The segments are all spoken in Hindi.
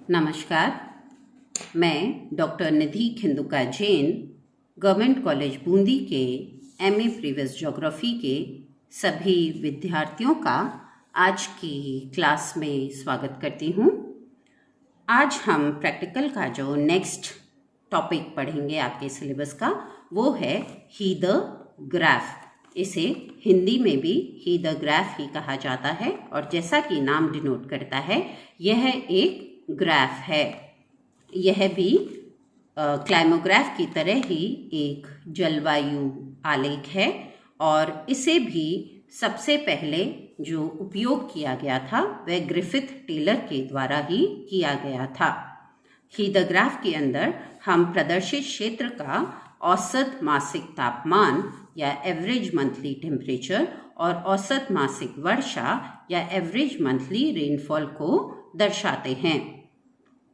नमस्कार, मैं डॉक्टर निधि खिंदुका जैन गवर्नमेंट कॉलेज बूंदी के एमए प्रीवियस ज्योग्राफी के सभी विद्यार्थियों का आज की क्लास में स्वागत करती हूँ। आज हम प्रैक्टिकल का जो नेक्स्ट टॉपिक पढ़ेंगे आपके सिलेबस का वो है ही द ग्राफ। इसे हिंदी में भी ही द ग्राफ ही कहा जाता है और जैसा कि नाम डिनोट करता है यह एक ग्राफ है। यह भी क्लाइमोग्राफ की तरह ही एक जलवायु आलेख है और इसे भी सबसे पहले जो उपयोग किया गया था वह ग्रिफिथ टेलर के द्वारा ही किया गया था। ही द ग्राफ के अंदर हम प्रदर्शित क्षेत्र का औसत मासिक तापमान या एवरेज मंथली टेम्परेचर और औसत मासिक वर्षा या एवरेज मंथली रेनफॉल को दर्शाते हैं।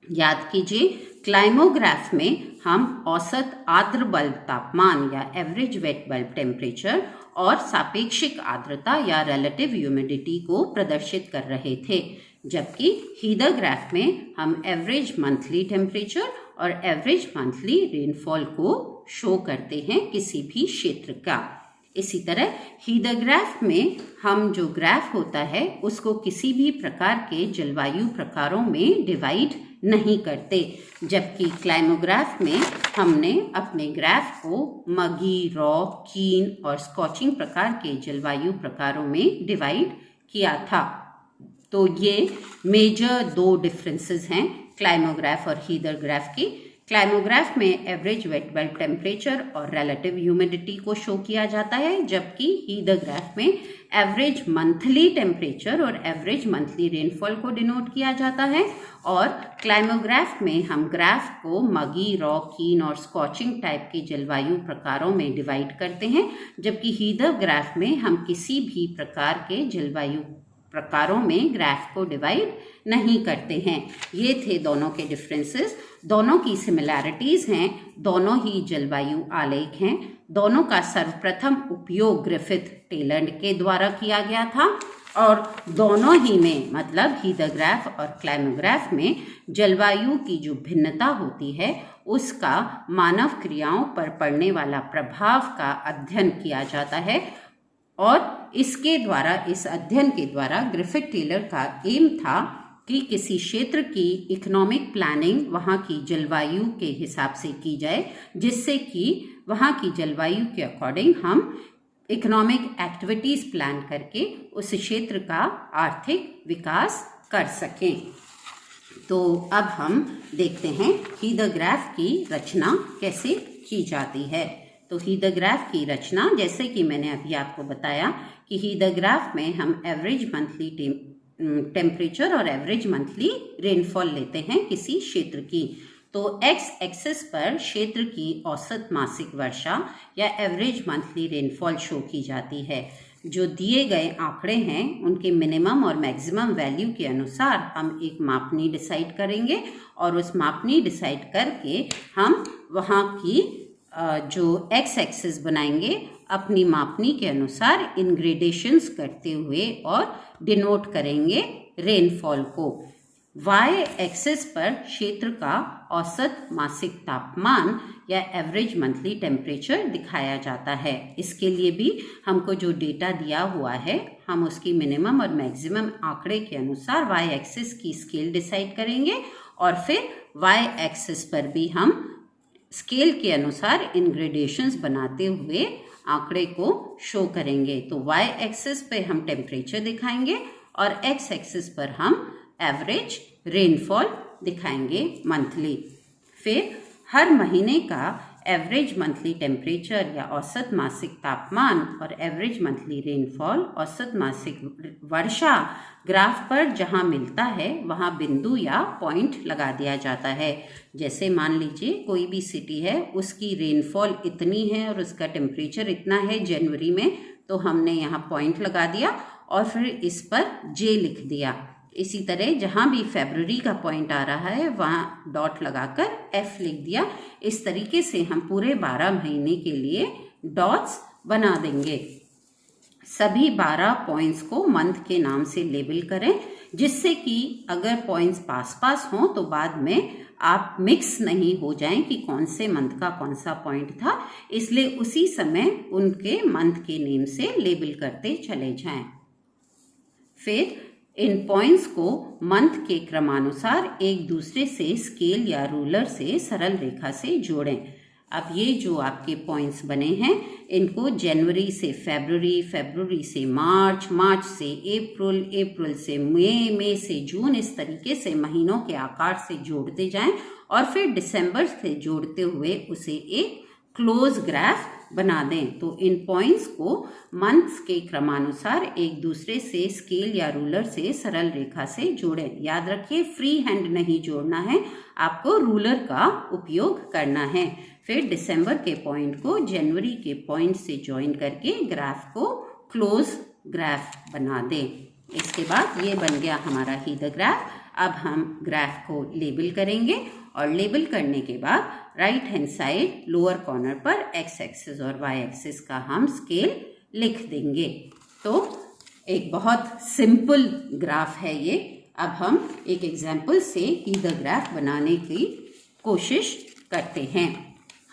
याद कीजिए, क्लाइमोग्राफ में हम औसत आर्द्र बल्ब तापमान या एवरेज वेट बल्ब टेम्परेचर और सापेक्षिक आर्द्रता या रिलेटिव ह्यूमिडिटी को प्रदर्शित कर रहे थे, जबकि ही द ग्राफ में हम एवरेज मंथली टेम्परेचर और एवरेज मंथली रेनफॉल को शो करते हैं किसी भी क्षेत्र का। इसी तरह ही द ग्राफ में हम जो ग्राफ होता है उसको किसी भी प्रकार के जलवायु प्रकारों में डिवाइड नहीं करते, जबकि क्लाइमोग्राफ में हमने अपने ग्राफ को मगी, रॉ, कीन और स्कॉचिंग प्रकार के जलवायु प्रकारों में डिवाइड किया था। तो ये मेजर दो डिफरेंसेस हैं क्लाइमोग्राफ और ही द ग्राफ की। क्लाइमोग्राफ में एवरेज वेट बल्ब टेम्परेचर और रिलेटिव ह्यूमिडिटी को शो किया जाता है, जबकि ही द ग्राफ में एवरेज मंथली टेम्परेचर और एवरेज मंथली रेनफॉल को डिनोट किया जाता है। और क्लाइमोग्राफ में हम ग्राफ को मगी, रॉ, कीन और स्कॉचिंग टाइप के जलवायु प्रकारों में डिवाइड करते हैं, जबकि ही द ग्राफ में हम किसी भी प्रकार के जलवायु प्रकारों में ग्राफ को डिवाइड नहीं करते हैं। ये थे दोनों के डिफरेंसेस। दोनों की सिमिलैरिटीज हैं, दोनों ही जलवायु आलेख हैं। दोनों का सर्वप्रथम उपयोग ग्रिफिथ टेलर के द्वारा किया गया था और दोनों ही में मतलब ही द ग्राफ और क्लाइमोग्राफ में जलवायु की जो भिन्नता होती है उसका मानव क्रियाओं पर पड़ने वाला प्रभाव का अध्ययन किया जाता है और इसके द्वारा, इस अध्ययन के द्वारा ग्रिफिथ टेलर का एम था कि किसी क्षेत्र की इकोनॉमिक प्लानिंग वहाँ की जलवायु के हिसाब से की जाए, जिससे कि वहाँ की जलवायु के अकॉर्डिंग हम इकोनॉमिक एक्टिविटीज प्लान करके उस क्षेत्र का आर्थिक विकास कर सकें। तो अब हम देखते हैं ही द ग्राफ की रचना कैसे की जाती है। तो ही द ग्राफ की रचना, जैसे कि मैंने अभी आपको बताया कि ही द ग्राफ में हम एवरेज मंथली टेम्परेचर और एवरेज मंथली रेनफॉल लेते हैं किसी क्षेत्र की। तो एक्स एक्सिस पर क्षेत्र की औसत मासिक वर्षा या एवरेज मंथली रेनफॉल शो की जाती है। जो दिए गए आंकड़े हैं उनके मिनिमम और मैक्सिमम वैल्यू के अनुसार हम एक मापनी डिसाइड करेंगे और उस मापनी डिसाइड करके हम वहाँ की जो एक्स एक्सिस बनाएंगे अपनी मापनी के अनुसार इन ग्रेडेशंस करते हुए और डिनोट करेंगे रेनफॉल को। वाई एक्सिस पर क्षेत्र का औसत मासिक तापमान या एवरेज मंथली टेम्परेचर दिखाया जाता है। इसके लिए भी हमको जो डेटा दिया हुआ है हम उसकी मिनिमम और मैक्सिमम आंकड़े के अनुसार वाई एक्सिस की स्केल डिसाइड करेंगे और फिर वाई एक्सिस पर भी हम स्केल के अनुसार इन ग्रेडेशंस बनाते हुए आंकड़े को शो करेंगे। तो वाई एक्सिस पे हम टेम्परेचर दिखाएंगे और एक्स एक्सिस पर हम एवरेज रेनफॉल दिखाएंगे मंथली। फिर हर महीने का एवरेज मंथली टेम्परेचर या औसत मासिक तापमान और एवरेज मंथली रेनफॉल, औसत मासिक वर्षा ग्राफ पर जहाँ मिलता है वहाँ बिंदु या पॉइंट लगा दिया जाता है। जैसे मान लीजिए कोई भी सिटी है, उसकी रेनफॉल इतनी है और उसका टेम्परेचर इतना है जनवरी में, तो हमने यहाँ पॉइंट लगा दिया और फिर इस पर जे लिख दिया। इसी तरह जहाँ भी फरवरी का पॉइंट आ रहा है वहाँ डॉट लगाकर एफ लिख दिया। इस तरीके से हम पूरे 12 महीने के लिए डॉट्स बना देंगे। सभी 12 पॉइंट्स को मंथ के नाम से लेबल करें। जिससे कि अगर पॉइंट्स पास पास हों तो बाद में आप मिक्स नहीं हो जाएं कि कौन से मंथ का कौन सा पॉइंट था, इसलिए उसी समय उनके मंथ के नेम से लेबल करते चले जाएं। फिर इन पॉइंट्स को मंथ के क्रमानुसार एक दूसरे से स्केल या रूलर से सरल रेखा से जोड़ें। अब ये जो आपके पॉइंट्स बने हैं इनको जनवरी से फरवरी, फरवरी से मार्च, मार्च से अप्रैल, अप्रैल से मई, मई से जून, इस तरीके से महीनों के आकार से जोड़ते जाएं और फिर दिसंबर से जोड़ते हुए उसे एक क्लोज ग्राफ बना दें। तो इन पॉइंट्स को मंथ्स के क्रमानुसार एक दूसरे से स्केल या रूलर से सरल रेखा से जोड़ें। याद रखिए फ्री हैंड नहीं जोड़ना है, आपको रूलर का उपयोग करना है। फिर दिसंबर के पॉइंट को जनवरी के पॉइंट से ज्वाइन करके ग्राफ को क्लोज ग्राफ बना दें। इसके बाद ये बन गया हमारा हीदर ग्राफ। अब हम ग्राफ को लेबल करेंगे और लेबल करने के बाद right hand side lower corner पर एक्स एक्सिस और वाई एक्सिस का हम स्केल लिख देंगे। तो एक बहुत सिंपल ग्राफ है ये। अब हम एक एग्जाम्पल से हीदर ग्राफ बनाने की कोशिश करते हैं।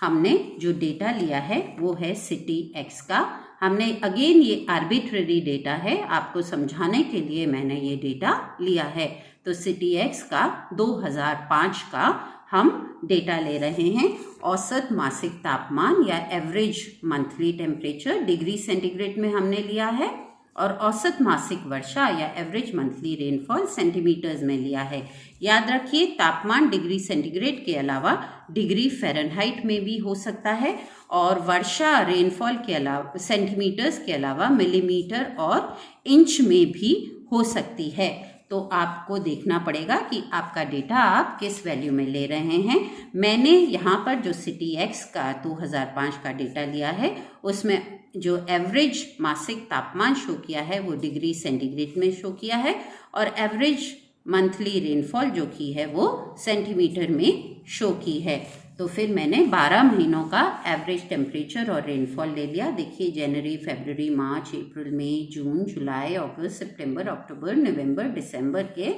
हमने जो डेटा लिया है वो है सिटी एक्स का। हमने अगेन ये आर्बिट्रेरी डेटा है, आपको समझाने के लिए मैंने ये डेटा लिया है। तो सिटी एक्स का 2005 का हम डेटा ले रहे हैं। औसत मासिक तापमान या average monthly temperature degree centigrade में हमने लिया है और औसत मासिक वर्षा या एवरेज मंथली रेनफॉल सेंटीमीटर्स में लिया है। याद रखिए तापमान डिग्री सेंटीग्रेड के अलावा डिग्री फ़ारेनहाइट में भी हो सकता है और वर्षा रेनफॉल के अलावा सेंटीमीटर्स के अलावा मिलीमीटर और इंच में भी हो सकती है। तो आपको देखना पड़ेगा कि आपका डेटा आप किस वैल्यू में ले रहे हैं। मैंने यहाँ पर जो सिटी एक्स का 2005 का डेटा लिया है उसमें जो एवरेज मासिक तापमान शो किया है वो डिग्री सेंटीग्रेड में शो किया है और एवरेज मंथली रेनफॉल जो की है वो सेंटीमीटर में शो की है। तो फिर मैंने 12 महीनों का एवरेज टेम्परेचर और रेनफॉल ले लिया। देखिए जनवरी, फरवरी, मार्च, अप्रैल, मई, जून, जुलाई, अगस्त, सितंबर, अक्टूबर, नवंबर, दिसंबर के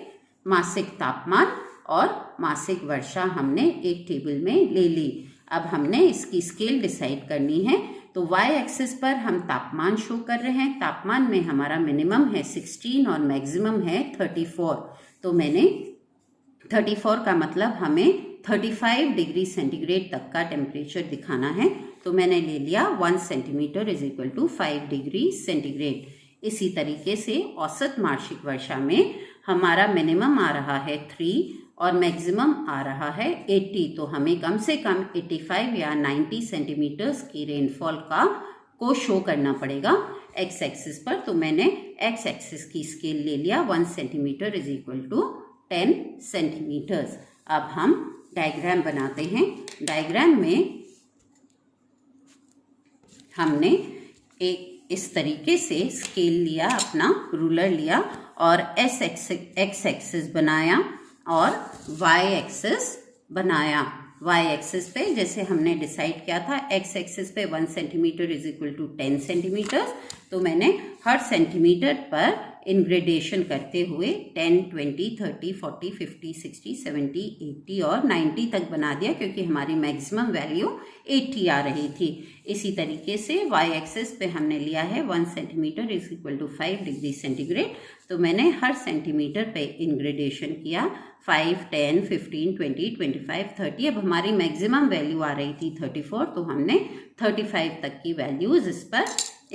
मासिक तापमान और मासिक वर्षा हमने एक टेबल में ले ली। अब हमने इसकी स्केल डिसाइड करनी है। तो वाई एक्सिस पर हम तापमान शो कर रहे हैं। तापमान में हमारा मिनिमम है 16 और मैक्सिमम है 34। तो मैंने 34 का मतलब हमें 35 डिग्री सेंटीग्रेड तक का टेम्परेचर दिखाना है। तो मैंने ले लिया 1 centimetre is equal to 5 degree centigrade. इसी तरीके से औसत मासिक वर्षा में हमारा मिनिमम आ रहा है 3 और मैक्सिमम आ रहा है 80। तो हमें कम से कम 85 या 90 सेंटीमीटर्स की रेनफॉल को शो करना पड़ेगा एक्स एक्सिस पर। तो मैंने एक्स एक्सिस की स्केल ले लिया 1 centimetre is equal to 10 centimetres. अब हम डायग्राम बनाते हैं। डायग्राम में हमने एक इस तरीके से स्केल लिया, अपना रूलर लिया और एक्स एक्सिस बनाया और वाई एक्सिस बनाया। वाई एक्सिस पे जैसे हमने डिसाइड किया था एक्स एक्सिस पे 1 centimetre is equal to 10 centimetre. तो मैंने हर सेंटीमीटर पर इनग्रेडेशन करते हुए 10, 20, 30, 40, 50, 60, 70, 80 और 90 तक बना दिया क्योंकि हमारी मैक्सिमम वैल्यू 80 आ रही थी। इसी तरीके से वाई एक्सिस पे हमने लिया है 1 centimetre is equal to 5 degree centigrade. तो मैंने हर सेंटीमीटर पे इनग्रेडेशन किया 5, 10, 15, 20, 25, 30। अब हमारी मैक्सिमम वैल्यू आ रही थी 34, तो हमने 35 तक की वैल्यूज इस पर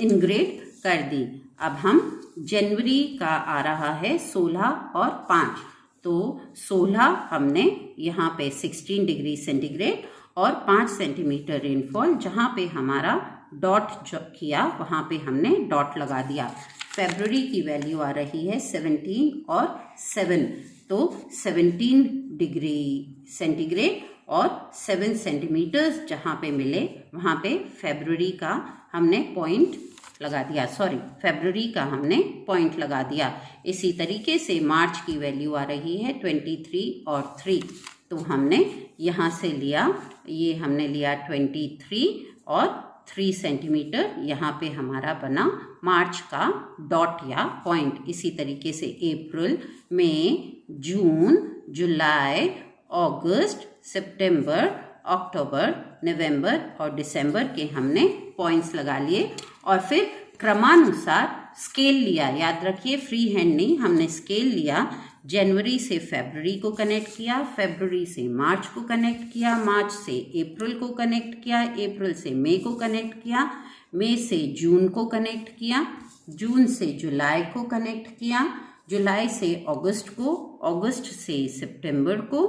इनग्रेड कर दी। अब हम जनवरी का आ रहा है 16 और 5। तो 16 हमने यहाँ पे 16 डिग्री सेंटीग्रेड और 5 सेंटीमीटर रेनफॉल, जहाँ पे हमारा डॉट किया वहाँ पे हमने डॉट लगा दिया। फरवरी की वैल्यू आ रही है 17 और 7। तो 17 डिग्री सेंटीग्रेड और 7 सेंटीमीटर्स जहाँ पे मिले वहाँ पे फरवरी का हमने पॉइंट लगा दिया, फरवरी का हमने पॉइंट लगा दिया। इसी तरीके से मार्च की वैल्यू आ रही है 23 और 3। तो हमने यहाँ से लिया, ये हमने लिया 23 और 3 सेंटीमीटर यहाँ पे हमारा बना मार्च का डॉट या पॉइंट। इसी तरीके से अप्रैल, मई, जून, जुलाई, अगस्त, सितंबर, अक्टूबर, नवंबर और दिसंबर के हमने पॉइंट्स लगा लिए और फिर क्रमानुसार स्केल लिया। याद रखिए, फ्री हैंड नहीं, हमने स्केल लिया। जनवरी से फरवरी को कनेक्ट किया, फरवरी से मार्च को कनेक्ट किया, मार्च से अप्रैल को कनेक्ट किया, अप्रैल से मई को कनेक्ट किया, मई से जून को कनेक्ट किया, जून से जुलाई को कनेक्ट किया, जुलाई से अगस्त को, अगस्त से सितंबर को,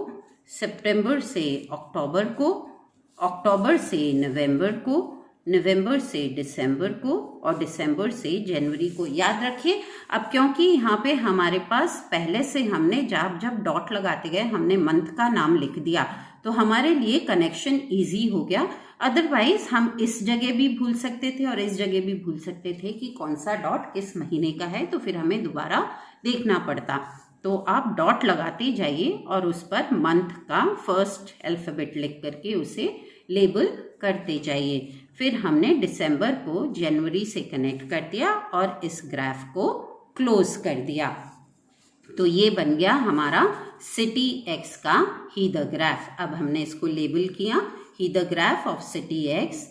सितंबर से अक्टूबर को, अक्टूबर से नवंबर को, नवंबर से दिसंबर को और दिसंबर से जनवरी को। याद रखिए, अब क्योंकि यहाँ पे हमारे पास पहले से हमने जब डॉट लगाते गए हमने मंथ का नाम लिख दिया तो हमारे लिए कनेक्शन इजी हो गया। अदरवाइज हम इस जगह भी भूल सकते थे और इस जगह भी भूल सकते थे कि कौन सा डॉट किस महीने का है, तो फिर हमें दोबारा देखना पड़ता। तो आप डॉट लगाते जाइए और उस पर मंथ का फर्स्ट अल्फाबेट लिख करके उसे लेबल करते जाइए। फिर हमने दिसंबर को जनवरी से कनेक्ट कर दिया और इस ग्राफ को क्लोज कर दिया। तो ये बन गया हमारा सिटी एक्स का ही द ग्राफ। अब हमने इसको लेबल किया ही the graph of city X.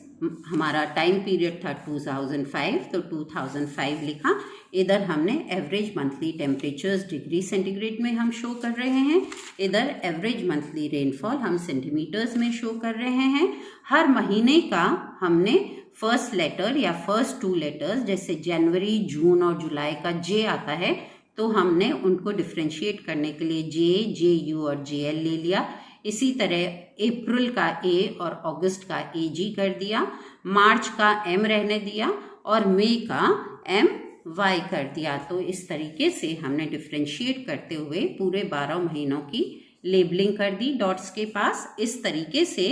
हमारा टाइम पीरियड था 2005, तो 2005 लिखा। इधर हमने average monthly temperatures degree centigrade में हम शो कर रहे हैं, इधर एवरेज मंथली रेनफॉल हम सेंटीमीटर्स में शो कर रहे हैं। हर महीने का हमने फर्स्ट लेटर या फर्स्ट 2 लेटर्स, जैसे जनवरी, जून और जुलाई का जे आता है, तो हमने उनको डिफ्रेंशिएट करने के लिए जे, जे यू और जे एल ले लिया। इसी तरह अप्रैल का ए और अगस्त का ए जी कर दिया, मार्च का एम रहने दिया और मई का एम वाई कर दिया। तो इस तरीके से हमने डिफ्रेंशिएट करते हुए पूरे 12 महीनों की लेबलिंग कर दी डॉट्स के पास, इस तरीके से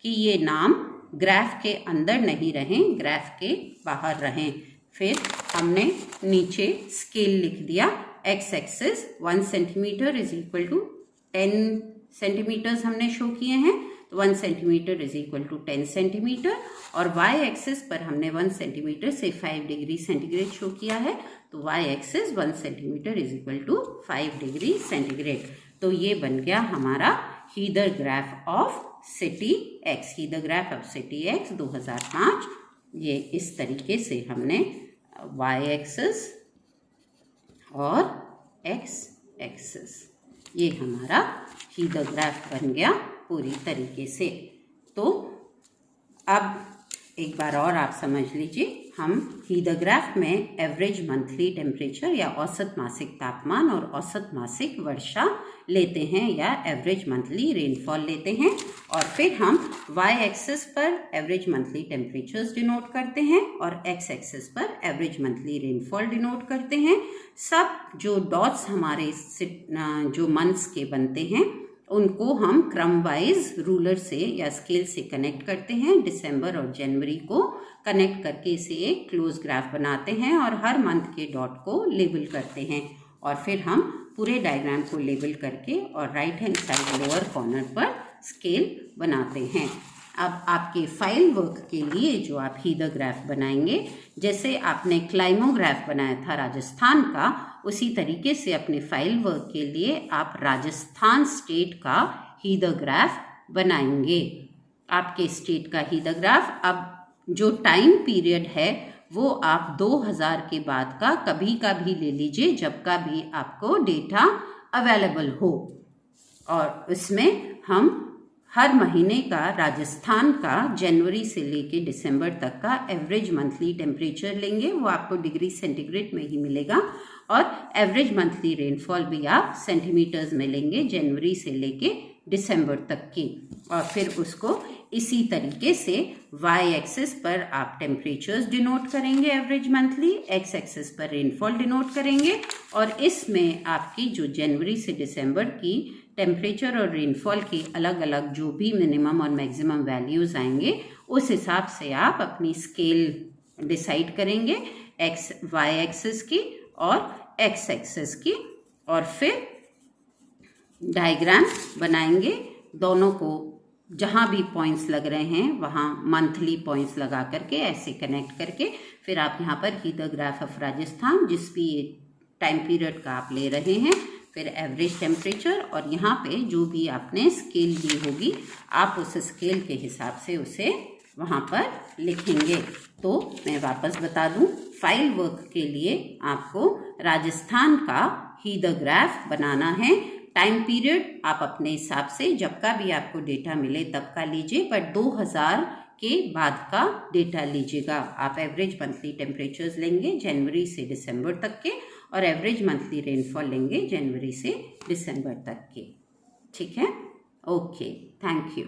कि ये नाम ग्राफ के अंदर नहीं रहें, ग्राफ के बाहर रहें। फिर हमने नीचे स्केल लिख दिया। X axis 1 centimetre is equal to 10 centimetres हमने शो किए हैं, तो 1 centimetre is equal to 10 centimetre. और वाई एक्सिस पर हमने 1 सेंटीमीटर से 5 डिग्री सेंटीग्रेड शो किया है, तो Y axis 1 centimetre is equal to 5 degree centigrade. तो ये बन गया हमारा weather graph of city X. Weather graph of city X 2005। ये इस तरीके से हमने वाई एक्सिस और एक्स एक्सिस, ये हमारा हीदर ग्राफ बन गया पूरी तरीके से। तो अब एक बार और आप समझ लीजिए, हम हीदर ग्राफ में एवरेज मंथली टेम्परेचर या औसत मासिक तापमान और औसत मासिक वर्षा लेते हैं या एवरेज मंथली रेनफॉल लेते हैं, और फिर हम वाई एक्सिस पर एवरेज मंथली टेम्परेचर्स डिनोट करते हैं और एक्स एक्सिस पर एवरेज मंथली रेनफॉल डिनोट करते हैं। सब जो डॉट्स हमारे जो मंथ्स के बनते हैं उनको हम क्रम वाइज रूलर से या स्केल से कनेक्ट करते हैं। दिसंबर और जनवरी को कनेक्ट करके इसे एक क्लोज ग्राफ बनाते हैं और हर मंथ के डॉट को लेबल करते हैं और फिर हम पूरे डायग्राम को लेबल करके और right hand side lower corner पर स्केल बनाते हैं। अब आपके फाइल वर्क के लिए जो आप हीदर ग्राफ बनाएंगे, जैसे आपने क्लाइमोग्राफ बनाया था राजस्थान का, उसी तरीके से अपने फाइल वर्क के लिए आप राजस्थान स्टेट का हीदर ग्राफ बनाएंगे। आपके स्टेट का हीदर ग्राफ, अब जो टाइम पीरियड है वो आप 2000 के बाद का कभी का भी ले लीजिए, जब का भी आपको डेटा अवेलेबल हो, और उसमें हम हर महीने का राजस्थान का जनवरी से लेके दिसंबर तक का एवरेज मंथली टेम्परेचर लेंगे, वो आपको डिग्री सेंटीग्रेड में ही मिलेगा, और एवरेज मंथली रेनफॉल भी आप सेंटीमीटर्स में लेंगे जनवरी से लेके दिसंबर तक की, और फिर उसको इसी तरीके से वाई एक्सिस पर आप टेम्परेचर्स डिनोट करेंगे एवरेज मंथली, एक्स एक्सिस पर रेनफॉल डिनोट करेंगे, और इसमें आपकी जो जनवरी से दिसंबर की टेम्परेचर और रेनफॉल की अलग अलग जो भी मिनिमम और मैक्सिमम वैल्यूज़ आएंगे उस हिसाब से आप अपनी स्केल डिसाइड करेंगे, एक्स वाई एक्सिस की और एक्स एक्सिस की, और फिर डायग्राम बनाएंगे दोनों को जहाँ भी पॉइंट्स लग रहे हैं वहाँ मंथली पॉइंट्स लगा करके ऐसे कनेक्ट करके फिर आप यहाँ पर ही द ग्राफ ऑफ राजस्थान जिस भी टाइम पीरियड का आप ले रहे हैं, फिर एवरेज टेम्परेचर और यहाँ पे जो भी आपने स्केल दी होगी आप उस स्केल के हिसाब से उसे वहाँ पर लिखेंगे। तो मैं वापस बता दूँ, फाइल वर्क के लिए आपको राजस्थान का ही द ग्राफ बनाना है। टाइम पीरियड आप अपने हिसाब से जब का भी आपको डेटा मिले तब का लीजिए, बट 2000 के बाद का डेटा लीजिएगा। आप एवरेज मंथली टेम्परेचर्स लेंगे जनवरी से दिसंबर तक के और एवरेज मंथली रेनफॉल लेंगे जनवरी से दिसंबर तक के। ठीक है, ओके, थैंक यू।